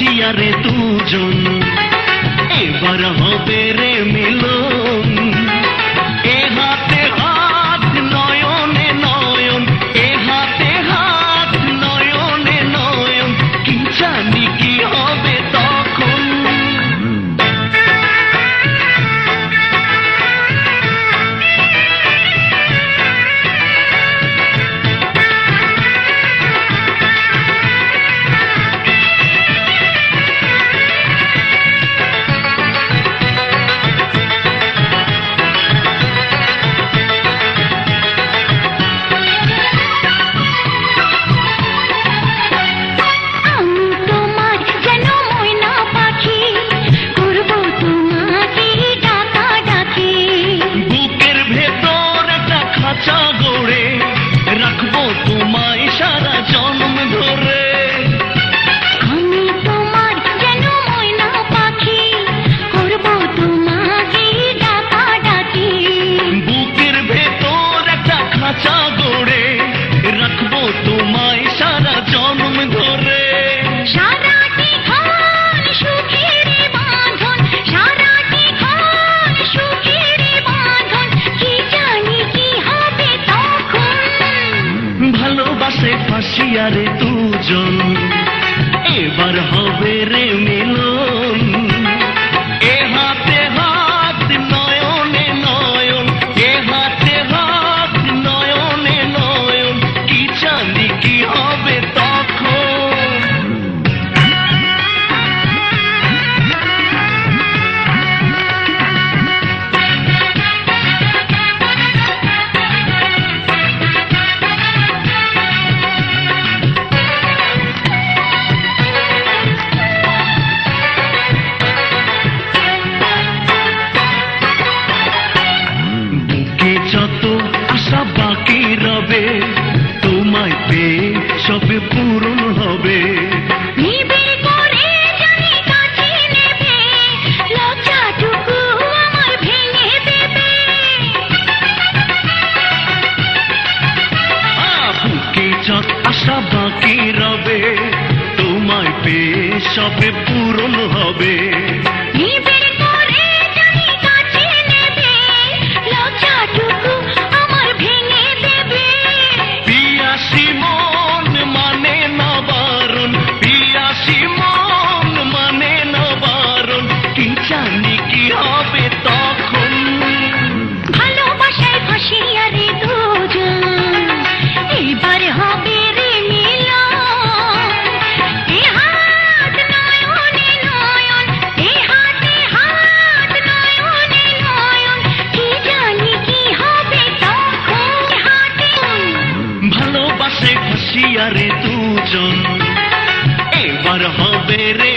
ফাঁসিয়ারে দুজন, এবার হবে রে মিলন। এ হাতে হাত নয়নে নয়ন, এ হাতে হাত নয়নে নয়ন, কি জানি কি হবে তখন। ফাঁসিয়ারে দুজন, এবার হবে রে মিলন। এ হাতে হাত নয়নে নয়ন, এ হাতে হাত নয়নে নয়ন, কি জানি কি হবে তখন। যত আশা বাকি রবে, তোমায় পেয়ে সবে পূরণ হবে। বুকে যত আশা বাকি রবে, তোমায় পেয়ে সবে পূরণ হবে। জানি কি হবে তখন। ভালোবাসায় ফাঁসিয়ারে দুজন, এবার হবে রে মিলন। এ হাত নয়নে নয়ন, এ হাতে হাত নয়নে নয়ন, কি জানি কি হবে তখন। ভালোবাসায় ফাঁসিয়ারে দুজন, এবার হবে রে